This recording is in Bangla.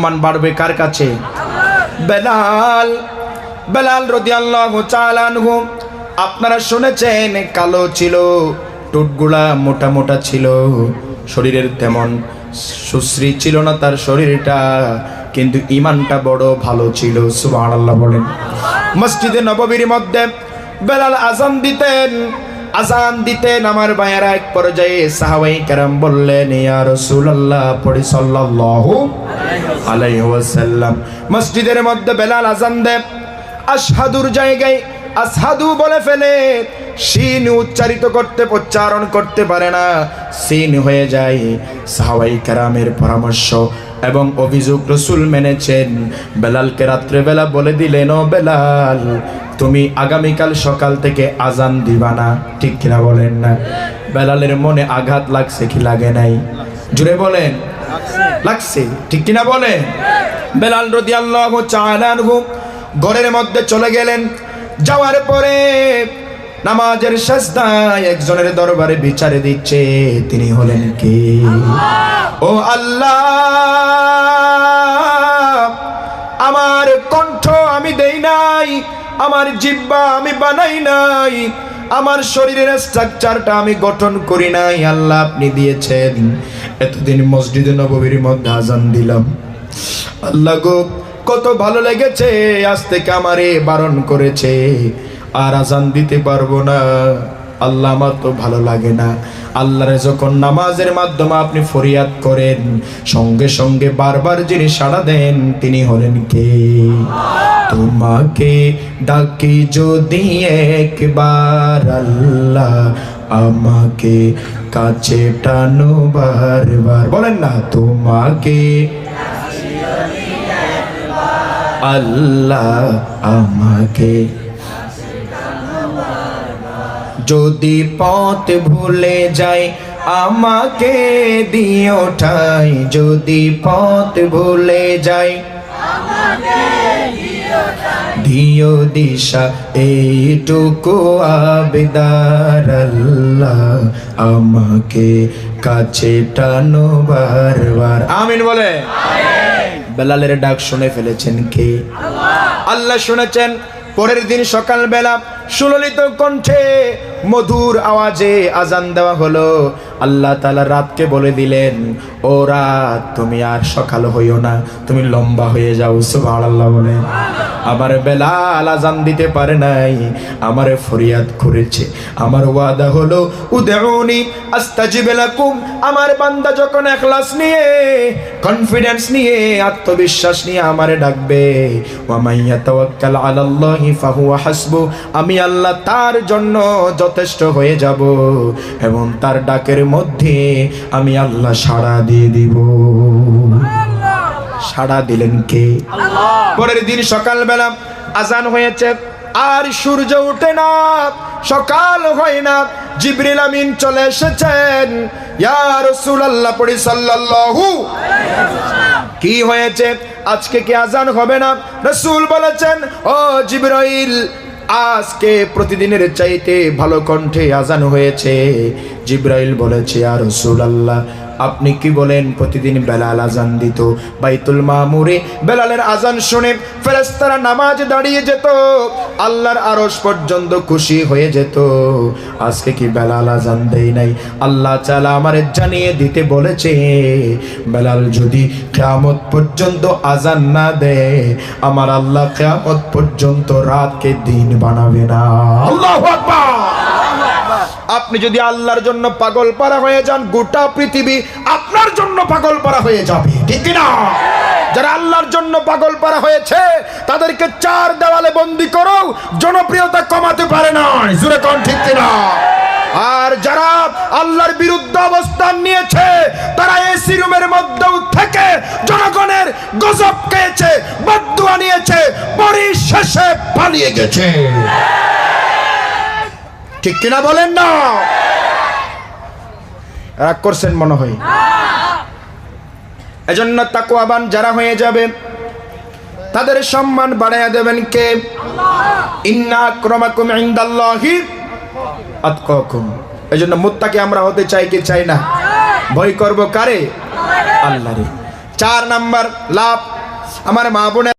সম্মান বাড়বে কার কাছে? বেলাল, বেলাল রাদিয়াল্লাহু তাআলা আনহু আপনারা শুনেছেন কালো ছিল, টুটগুলা মোটা মোটা ছিল, শরীরের তেমন সুশ্রী ছিল না তার শরীরটা, কিন্তু ঈমানটা বড় ভালো ছিল। সুবহানাল্লাহ বলেন। মসজিদে নববীর মধ্যে বেলাল আযান দিতেন আমার ভাইয়েরা। এক পর্যায়ে সাহাবায়ে কেরাম বললেন, ইয়া রাসূলুল্লাহ, পড়ি সাল্লাল্লাহু আলাইহি ওয়াসাল্লাম। মসজিদের মধ্যে বেলাল আযান দেয়, আশহাদুর জায়গায় আশহাদু বলে ফেলে, শিন উচ্চারণ করতে পারে না, সিন হয়ে যায়। সাহাবায়ে কেরামের পরামর্শ এবং অভিযোগ রাসূল মেনেছেন। বেলালকে রাত্রেবেলা বলে দিলেন, ও বেলাল, তুমি আগামীকাল সকাল থেকে আজান দিবা না। ঠিক কিনা বলেন না? বেলালের মনে আঘাত লাগছে কি লাগে নাই? জুড়ে বলেন। লাগছে। ঠিক কিনা বলেন? বেলাল রাদিয়াল্লাহু তাআলা আনহু ঘরের মধ্যে চলে গেলেন। যাওয়ার পরে নামাজের সাজদায় একজনের দরবারে বিচারে দিচ্ছে। তিনি হলেন কে? ও আল্লাহ, আমার কণ্ঠ আমি দেই নাই, আমার জিহ্বা আমি বানাই নাই, আমার শরীরের স্ট্রাকচারটা আমি গঠন করি নাই, আল্লাহ আপনি দিয়েছেন। এতদিন মসজিদে নববীর মধ্যে আজান দিলাম, আল্লাহ গো কত ভালো লেগেছে, আজ থেকে আমারে বারণ করেছে, আর আজান দিতে পারবো না। আল্লাহ আমার তো ভালো লাগে না। আল্লাহরে যখন নামাজের মাধ্যমে আপনি ফরিয়াদ করেন, সঙ্গে সঙ্গে বারবার যিনি সাড়া দেন তিনি হলেন কে? তোমাকে ডাকি যদি একবার আল্লাহ, আমাকে কাছে টানো বারবার। বলেন না, তোমাকে আল্লাহ, আমাকে যদি পথ ভুলে যাই আমাকে দিও ঠাই, যদি পথ ভুলে যাই দিও দিশা, এইটুকু আবেদার আল্লাহ, আমাকে কাছে টানো বারবার। আমিন বলে। বেলালের ডাক শুনে ফেলেছেন কে? আল্লাহ শুনেছেন। পরের দিন সকালবেলা সুললিত কণ্ঠে মধুর আওয়াজে আজান দেওয়া হলো। আল্লাহ তাআলা রাতকে বলে দিলেন, ও রাত, তুমি আর সকাল হইও না, তুমি লম্বা হয়ে যাও। সুবহানাল্লাহ বলে। আমার বেলাল আজান দিতে পারে নাই, আমারে ফরিয়াদ করেছে। আমার ওয়াদা হলো, উদউনি আস্তাজিব লাকুম। আমার বান্দা যখন ইখলাস নিয়ে, কনফিডেন্স নিয়ে, আত্মবিশ্বাস নিয়ে আমারে ডাকবে, ওয়া মাইয়া তাওয়াক্কাল আলাল্লাহি ফাহুয়া হাসবু, আমি আল্লাহ তার জন্য যথেষ্ট হয়ে যাব, এবং তার ডাকের মধ্যে আমি আল্লাহ সাড়া দিয়ে দিব। সাড়া দিলেন কে? আল্লাহ। পরের দিন সকালবেলা আজান হয়েছে, আর সূর্য ওঠে না, সকাল হয় না। জিবরিল আমিন চলে এসেছেন। ইয়া রাসূলুল্লাহ, পড়ি সাল্লাল্লাহু আলাইহি ওয়াসাল্লাম। কি হয়েছে? আজকে কি আজান হবে না? রাসূল বলেছেন, ও জিবরাইল, আজকে প্রতিদিনের চাইতে ভালো কণ্ঠে আজান হয়েছে। জিবরাইল বলেছে, ইয়া রাসূলুল্লাহ, আপনি কি বলেন? প্রতিদিন বেলাল আজান দিত বাইতুল মামুরে। বেলালের আজান শুনে ফেরেশতারা নামাজ দাঁড়িয়ে যেত, আল্লাহর আরশ পর্যন্ত খুশি হয়ে যেত। আজকে কি বেলাল আজান দেয় নাই? আল্লাহ তাআলা আমারে জানিয়ে দিতে বলেছে, বেলাল যদি কিয়ামত পর্যন্ত আজান না দেয়, আমার আল্লাহ কিয়ামত পর্যন্ত রাতকে দিন বানাবে না। আল্লাহু আকবার। আপনি যদি আল্লাহর জন্য পাগল পারা হয়ে যান, গোটা পৃথিবী আপনার জন্য পাগল পারা হয়ে যাবে। ঠিক কিনা? যারা আল্লাহর জন্য পাগল পারা হয়েছে তাদেরকে চার দেওয়ালে বন্দী করো, জনপ্রিয়তা কমাতে পারে না। জোরে কোন ঠিক কিনা? আর যারা আল্লাহর বিরুদ্ধে অবস্থান নিয়েছে, তারা এসি রুমের মধ্যেও থেকে জনগণের গজব খেয়েছে, বদদুয়া নিয়েছে, পরিশেষে পালিয়ে গেছে। ঠিক কিনা বলেন না? রাগ করছেন মনে হয়। এজন্য তাকওয়াবান যারা হয়ে যাবে তাদের সম্মান বাড়াইয়া দেবেন কে? আল্লাহ। ইন্না আকরামাকুম ইনদাল্লাহি আতকাকুম। এজন্য মুত্তাকি আমরা হতে চাই কি চাই না? ভয় করব কারে? আল্লাহরে। 4 নাম্বার লাভ আমার মা বোনের